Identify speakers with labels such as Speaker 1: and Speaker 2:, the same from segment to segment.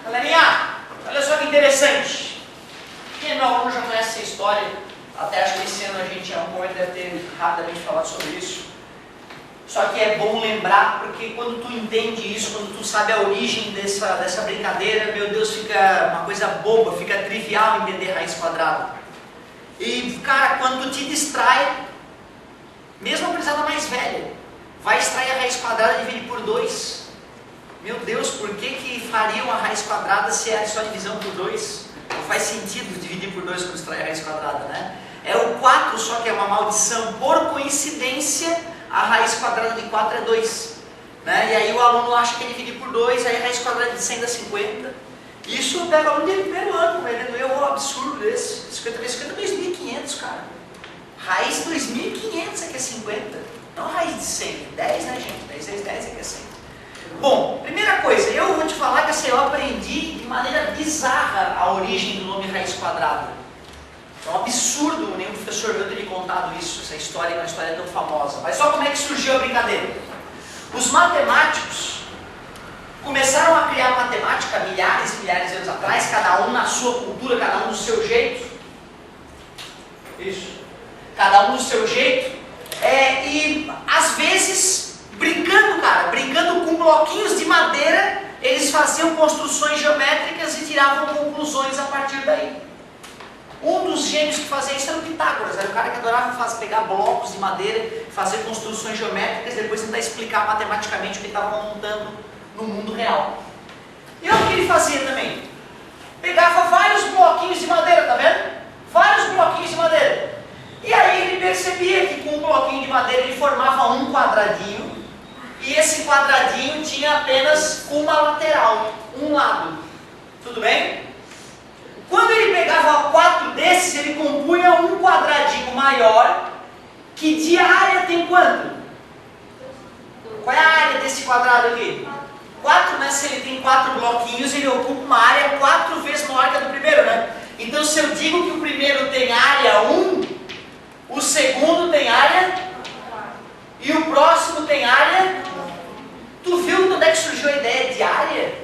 Speaker 1: Galerinha, olha só que interessante. Quem é meu aluno já conhece essa história. Até acho que esse ano a gente, em algum momento, deve ter rapidamente falado sobre isso. Só que é bom lembrar, porque quando tu entende isso, quando tu sabe a origem dessa brincadeira, meu Deus, fica uma coisa boba, fica trivial entender raiz quadrada. E, cara, quando tu te distrai, mesmo a gurizada mais velha, vai extrair a raiz quadrada e dividir por 2. Meu Deus, por que faria uma raiz quadrada se é só divisão por 2? Não faz sentido dividir por 2 quando extrai a raiz quadrada, né? É o 4, só que é uma maldição. Por coincidência, a raiz quadrada de 4 é 2. Né? E aí o aluno acha que é dividir por 2, aí a raiz quadrada de 100 dá 50. Isso pega o aluno de primeiro ano, ele não é um absurdo desse. 50 vezes 50 é 2.500, cara. Raiz de 2.500 é que é 50. Não raiz de 100, 10, né, gente? 10 vezes 10 é que é 100. Bom, primeira coisa, eu vou te falar que assim, eu aprendi de maneira bizarra a origem do nome raiz quadrada. É um absurdo nenhum professor meu ter lhe contado isso, essa história, uma história tão famosa. Mas só como é que surgiu a brincadeira? Os matemáticos começaram a criar matemática milhares e milhares de anos atrás, cada um na sua cultura, cada um do seu jeito. Isso. Cada um do seu jeito. E às vezes, brincando, cara, brincando com bloquinhos de madeira, eles faziam construções geométricas e tiravam conclusões a partir daí. Um dos gênios que fazia isso era o Pitágoras, era o cara que adorava pegar blocos de madeira, fazer construções geométricas e depois tentar explicar matematicamente o que ele estava montando no mundo real. E olha o que ele fazia também. Pegava vários bloquinhos de madeira, tá vendo? Vários bloquinhos de madeira. E aí ele percebia que com um bloquinho de madeira ele formava um quadradinho, e esse quadradinho tinha apenas uma lateral, um lado. Tudo bem? Quando ele pegava 4 desses, ele compunha um quadradinho maior, que de área tem quanto? Qual é a área desse quadrado aqui? 4, né? Se ele tem 4 bloquinhos, ele ocupa uma área 4 vezes maior que a do primeiro, né? Então se eu digo que o primeiro tem área 1, o segundo tem área e o próximo tem área. Tu viu onde é que surgiu a ideia de área?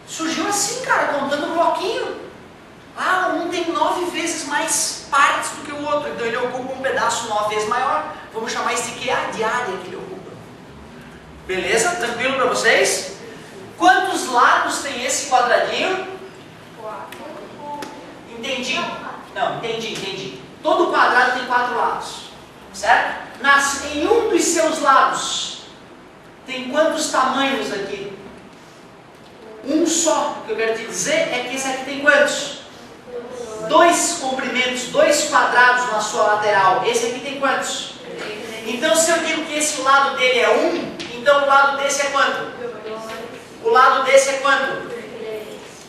Speaker 1: Surgiu assim, cara, contando um bloquinho. Um tem 9 vezes mais partes do que o outro, então ele ocupa um pedaço 9 vezes maior. Vamos chamar isso de que? De área que ele ocupa. Beleza? Tranquilo para vocês? Quantos lados tem esse quadradinho?
Speaker 2: 4.
Speaker 1: Entendi? Não, entendi. Todo quadrado tem 4 lados, certo? Em um dos seus lados, tem quantos tamanhos aqui? Um só. O que eu quero te dizer é que esse aqui tem quantos? 2 comprimentos, 2 quadrados na sua lateral. Esse aqui tem quantos? Então se eu digo que esse lado dele é 1, então o lado desse é quanto? O lado desse é quanto?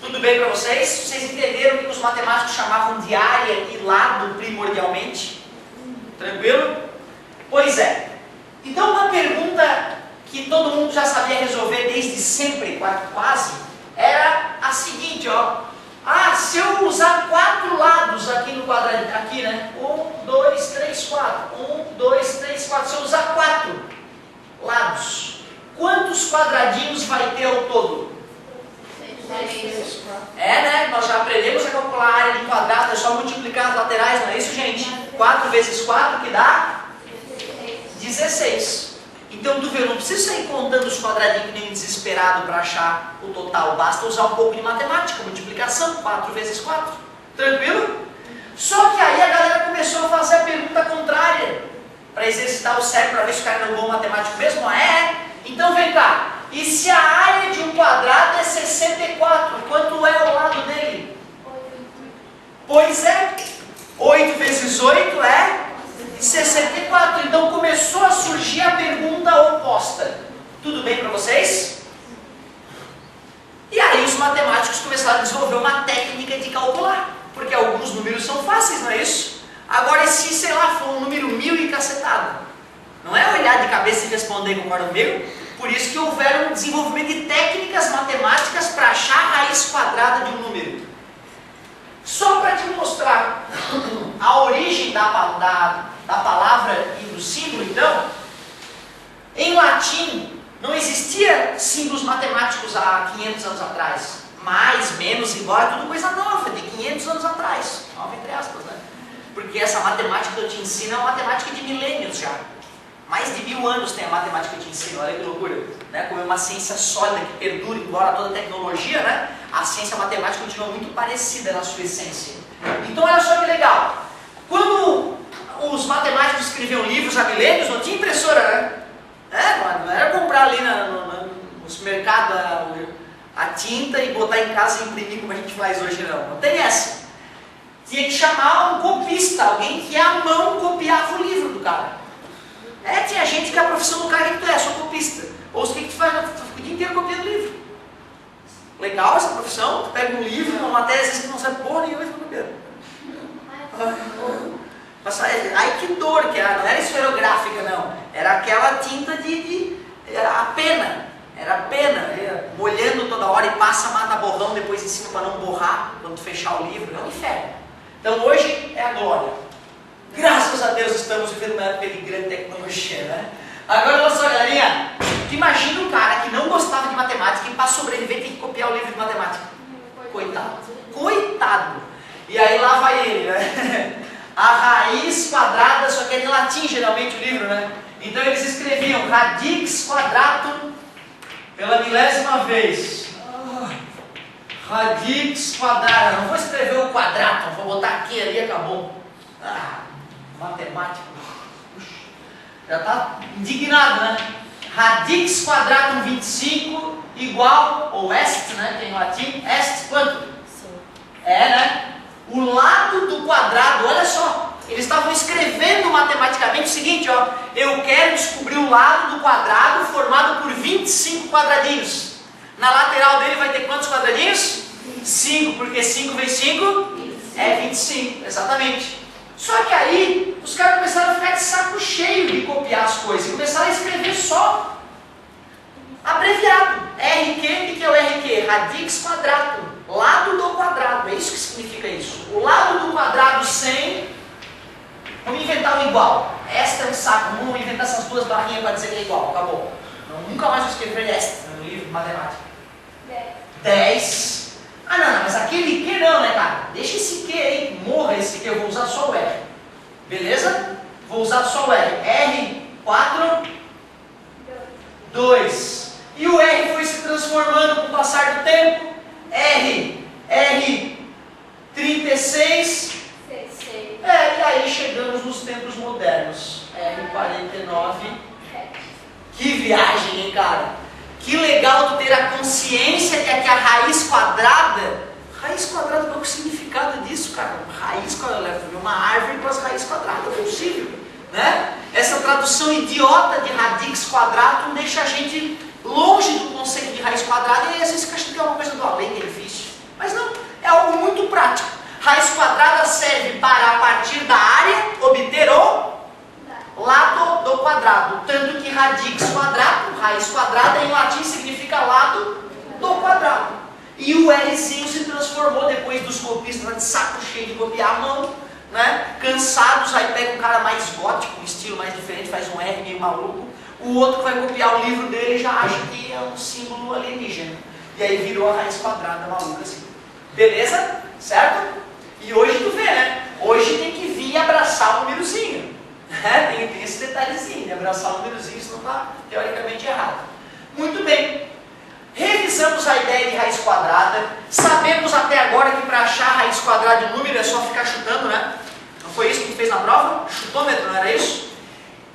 Speaker 1: Tudo bem para vocês? Vocês entenderam o que os matemáticos chamavam de área e lado primordialmente? Tranquilo? Pois é. Então uma pergunta que todo mundo já sabia resolver desde sempre, quase, era a seguinte, ó. Se eu usar 4 lados aqui no quadradinho, aqui, né? 1, 2, 3, 4. 1, 2, 3, 4. Se eu usar 4 lados, quantos quadradinhos vai ter ao todo?
Speaker 2: 6.
Speaker 1: Né? Nós já aprendemos a calcular a área de quadrado, é só multiplicar as laterais, não é isso, gente? 4 vezes 4 que dá? 16. Então tu vê, eu não preciso sair contando os quadradinhos que nem desesperado para achar o total. Basta usar um pouco de matemática, multiplicação, 4 vezes 4. Tranquilo? Só que aí a galera começou a fazer a pergunta contrária, para exercitar o cérebro, para ver se o cara não é um bom matemático mesmo. Então vem cá. E se a área de um quadrado é 64, quanto é o lado dele?
Speaker 2: 8.
Speaker 1: Pois é, 8 vezes 8 é 64. Então começou a surgir a pergunta oposta. Tudo bem para vocês? E aí os matemáticos começaram a desenvolver uma técnica de calcular, porque alguns números são fáceis, não é isso? Agora, se, sei lá, for um número 1000 e cacetado, não é olhar de cabeça e responder, concorda comigo? Por isso que houveram um desenvolvimento de técnicas matemáticas para achar a raiz quadrada de um número. Só para te mostrar a origem da palavra e do símbolo, então, em latim, símbolos matemáticos há 500 anos atrás. Mais, menos, igual, é tudo coisa nova, de 500 anos atrás. Nova entre aspas, né? Porque essa matemática que eu te ensino é uma matemática de milênios já. Mais de 1000 anos tem a matemática que eu te ensino, olha que loucura. Né? Como é uma ciência sólida que perdura, embora toda a tecnologia, né? A ciência matemática continua muito parecida na sua essência. Então olha só que legal. Quando os matemáticos escreviam livros há milênios, não tinha impressora, né? Não era comprar ali no supermercado a tinta e botar em casa e imprimir como a gente faz hoje, não. Não tem essa. Tinha que chamar um copista, alguém que à mão copiava o livro do cara. Tinha gente que a profissão do cara, o que tu é? Sou copista. Ou o que tu faz? Tu fica o dia inteiro copiando livro. Legal essa profissão, tu pega um livro, uma matéria, às vezes que não sabe porra nenhuma e fica copiando. Ai que dor, que não era esferográfica não, era aquela tinta era a pena, molhando toda hora e passa, mata borrão depois em cima para não borrar, quando fechar o livro, é um inferno. Então hoje é a glória, graças a Deus estamos vivendo uma época de grande tecnologia, né? Agora olha só galerinha, imagina um cara que não gostava de matemática e para sobreviver tem que copiar o livro de matemática, coitado, e aí lá vai ele, né? A raiz quadrada, só que era em latim geralmente o livro, né? Então eles escreviam radix quadratum pela 1000ª vez. Radix quadratum, não vou escrever o quadratum, vou botar aqui, ali, acabou. Matemático. Já está indignado, né? Radix quadratum 25 igual, ou est, né? Tem em latim, est quanto? Sim. Né? O lado do quadrado, olha só, eles estavam escrevendo matematicamente o seguinte, ó, eu quero descobrir o lado do quadrado formado por 25 quadradinhos. Na lateral dele vai ter quantos quadradinhos? 5, porque 5 vezes 5 é 25, exatamente. Só que aí, os caras começaram a ficar de saco cheio de copiar as coisas, e começaram a escrever só abreviado, RQ, o que é o RQ? Radix quadratum, lado do quadrado, é isso que significa isso. O lado do quadrado sem, vamos inventar o igual. Esta é um saco, vamos inventar essas duas barrinhas para dizer que é igual, acabou. Nunca mais vou escrever esta no livro de matemática. 10. Não, mas aquele que não, né, cara? Deixa esse que aí, morra esse que, eu vou usar só o R. Beleza? Vou usar só o R. R4, 2. E o R foi se transformando com o passar do tempo. R36. E aí chegamos nos tempos modernos. R49. Que viagem, hein, cara? Que legal tu ter a consciência de que a raiz quadrada, qual é o significado disso, cara? Raiz quadrada, uma árvore com as raízes quadradas, é possível, né? Essa tradução idiota de radix quadratum deixa a gente longe do conceito de raiz quadrada e às vezes acha que é uma coisa do além, que é difícil. Mas não, é algo muito prático. Raiz quadrada serve para, a partir da área, obter o lado do quadrado. Tanto que radix quadrado, raiz quadrada, em latim significa lado do quadrado. E o Rzinho se transformou depois dos copistas de saco cheio de copiar a mão, né? Cansados, aí pega um cara mais gótico, um estilo mais diferente, faz um R meio maluco. O outro que vai copiar o livro dele já acha que é um símbolo alienígena. E aí virou a raiz quadrada maluca assim. Beleza? Certo? E hoje tu vê, né? Hoje tem que vir abraçar o númerozinho. Tem esse detalhezinho, né? Abraçar o númerozinho, isso não está teoricamente errado. Muito bem. Revisamos a ideia de raiz quadrada. Sabemos até agora que para achar a raiz quadrada de número é só ficar chutando, né? Não foi isso que tu fez na prova? Chutômetro, não era isso?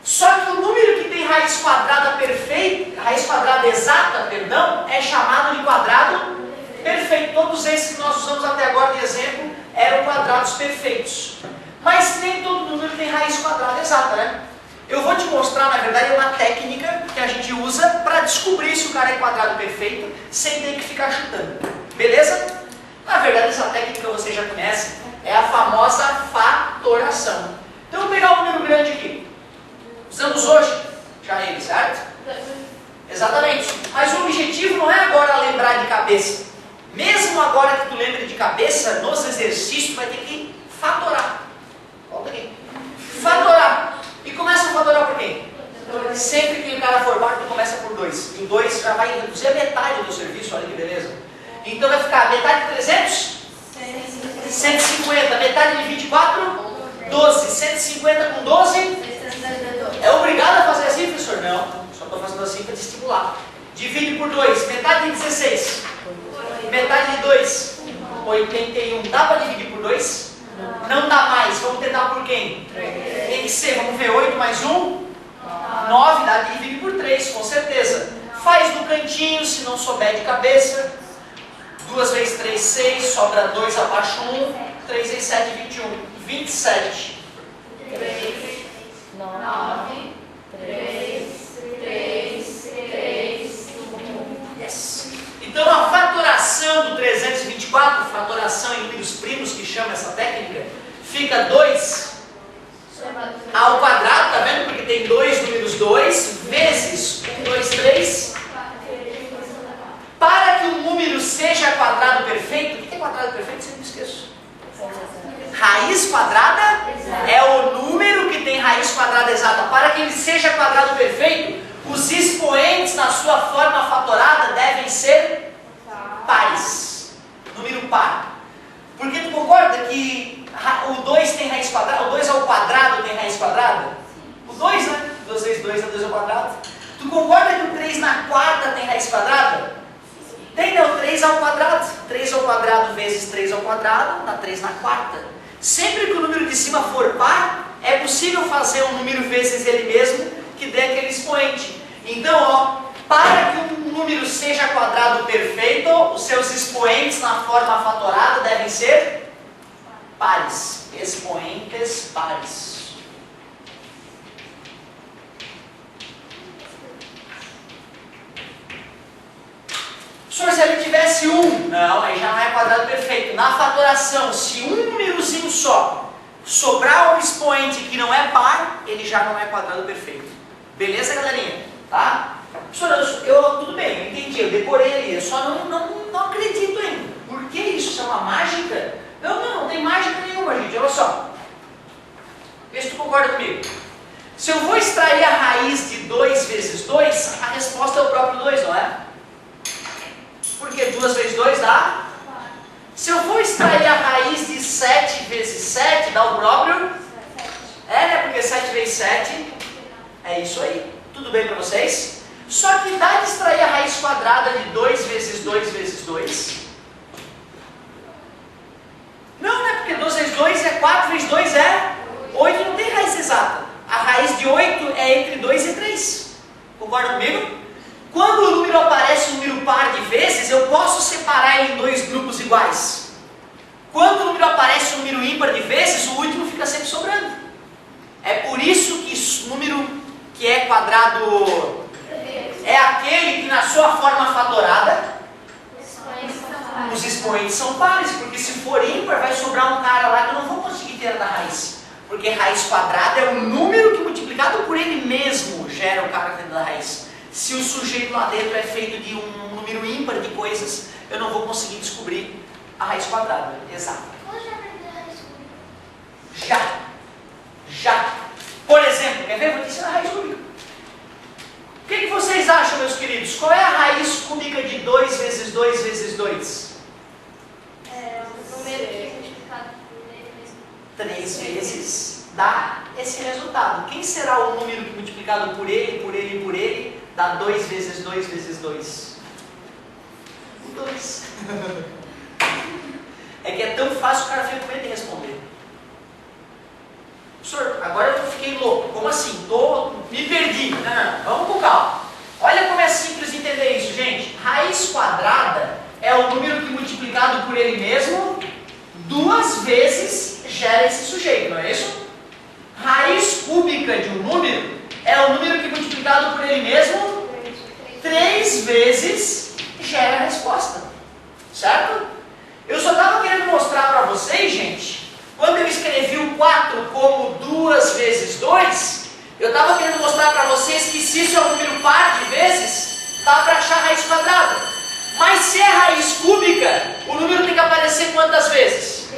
Speaker 1: Só que o número que tem raiz quadrada perfeita, raiz quadrada exata, perdão, é chamado de quadrado perfeito. Todos esses que nós usamos até agora de exemplo eram quadrados perfeitos. Mas nem todo número tem raiz quadrada exata, né? Eu vou te mostrar, na verdade, uma técnica que a gente usa para descobrir se o cara é quadrado perfeito sem ter que ficar chutando. Beleza? Na verdade, essa técnica você já conhece, é a famosa fatoração. Então, eu vou pegar um número grande aqui. Usamos hoje já ele, certo? Exatamente. Mas o objetivo não é agora lembrar de cabeça. Mesmo agora que tu lembre de cabeça, nos exercícios vai ter que fatorar. Volta aqui. Fatorar. E começa a fatorar por quê? Sempre que o cara for par, tu começa por 2. E o 2 já vai reduzir a metade do serviço, olha que beleza. Então vai ficar metade de 300? 150. Metade de 24? 12. 150 com 12? É obrigado a fazer assim, professor? Não. Só estou fazendo assim para te estimular. Divide por 2. Metade de 16. Metade de 2. 81. Dá para dividir por 2? Não dá mais. Vamos tentar por quem? Tem que ser. Vamos ver. 8 mais 1? 9. Dá de dividir por 3, com certeza. Faz no cantinho, se não souber de cabeça. 2 vezes 3, 6. Sobra 2 abaixo 1. 3 vezes 7, 21. 27.
Speaker 2: 9, 3, 3, 1.
Speaker 1: Yes. Então a fatoração do 324, fatoração em números primos, que chama essa técnica, fica 2 ao quadrado, tá vendo? Porque tem 2 números 2, vezes 1, 2, 3. Para que o número seja quadrado perfeito, o que é quadrado perfeito? Sempre esqueço. Raiz quadrada é o número que tem raiz quadrada exata. Para que ele seja quadrado perfeito, os expoentes na sua forma fatorada devem ser pares. Número par. Porque tu concorda que o 2 tem raiz quadrada? O 2 ao quadrado tem raiz quadrada? O 2, né? 2 vezes 2 é 2 ao quadrado. Tu concorda que o 3 na quarta tem raiz quadrada? Tem, né? O 3 ao quadrado. 3 ao quadrado vezes 3 ao quadrado dá 3 na quarta. Sempre que o número de cima for par, é possível fazer um número vezes ele mesmo que dê aquele expoente. Então, ó, para que um número seja quadrado perfeito, os seus expoentes na forma fatorada devem ser pares. Expoentes pares. Professor, se ele tivesse 1, não, aí já não é quadrado perfeito. Na fatoração, se um númerozinho só sobrar um expoente que não é par, ele já não é quadrado perfeito. Beleza, galerinha? Tá? Professor, tudo bem, eu entendi, eu decorei ali, eu só não acredito ainda. Por que isso? Isso é uma mágica? Não tem mágica nenhuma, gente, olha só. Vê se tu concorda comigo. Se eu vou extrair a raiz de 2 vezes 2, a resposta é o próprio 2, não é? Porque 2 vezes 2 dá? Se eu for extrair a raiz de 7 vezes 7, dá o próprio? É, né? Porque 7 vezes 7 é isso aí. Tudo bem para vocês? Só que dá de extrair a raiz quadrada de 2 vezes 2 vezes 2? Não, né? Porque 2 vezes 2 é 4 vezes 2 é 8, não tem raiz exata. A raiz de 8 é entre 2 e 3. Concorda comigo? Quando o número aparece um número par de vezes, eu posso separar ele em 2 grupos iguais. Quando o número aparece um número ímpar de vezes, o último fica sempre sobrando. É por isso que o número que é quadrado é aquele que na sua forma fatorada, os expoentes são pares, porque se for ímpar vai sobrar um cara lá que eu não vou conseguir tirar da raiz. Porque raiz quadrada é um número que multiplicado por ele mesmo gera o cara dentro da raiz. Se o sujeito lá dentro é feito de um número ímpar de coisas, eu não vou conseguir descobrir a raiz quadrada exata. Já. Por exemplo, quer ver? Vou te ensinar a raiz cúbica. O que vocês acham, meus queridos? Qual é a raiz cúbica de 2 vezes 2 vezes 2?
Speaker 2: É o número que é multiplicado por ele mesmo.
Speaker 1: 3 vezes dá esse resultado. Quem será o número que multiplicado por ele, dá 2 vezes 2 vezes 2? O 2. É que é tão fácil o cara fica com medo de responder. Professor, agora eu fiquei louco. Como assim? Me perdi. Não. Vamos com calma. Olha como é simples de entender isso, gente. Raiz quadrada é o número que multiplicado por ele mesmo 2 vezes gera esse sujeito, não é isso? Raiz cúbica de um número é o número que multiplicado por ele mesmo 3 vezes gera a resposta. Certo? Eu só estava querendo mostrar para vocês, gente, quando eu escrevi o 4 como 2 vezes 2, eu estava querendo mostrar para vocês que se isso é um número par de vezes, dá para achar a raiz quadrada. Mas se é raiz cúbica, o número tem que aparecer quantas vezes?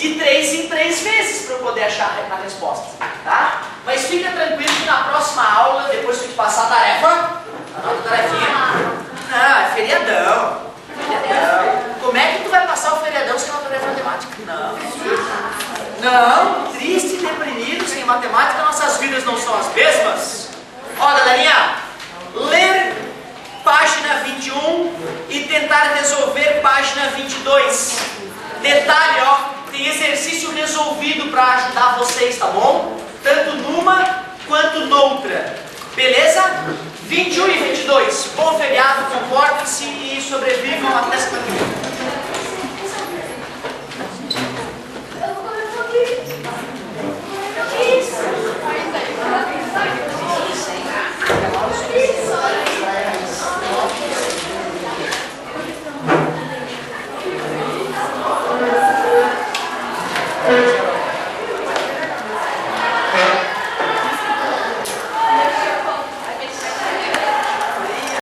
Speaker 1: de 3 em 3 vezes para eu poder achar a resposta, tá? Mas fica tranquilo que na próxima aula, depois que eu te passar a tarefa, anota a tarefinha. Não, é feriadão. Como é que tu vai passar o feriadão sem uma tarefa matemática? Não, triste e deprimido sem matemática, nossas vidas não são as mesmas. Ó, galerinha, ler página 21 e tentar resolver página 22. Detalhe, ó, tem exercício resolvido para ajudar vocês, tá bom? Tanto numa quanto noutra. Beleza? 21 e 22. Bom feriado, comportem-se e sobrevivam até semana que vem.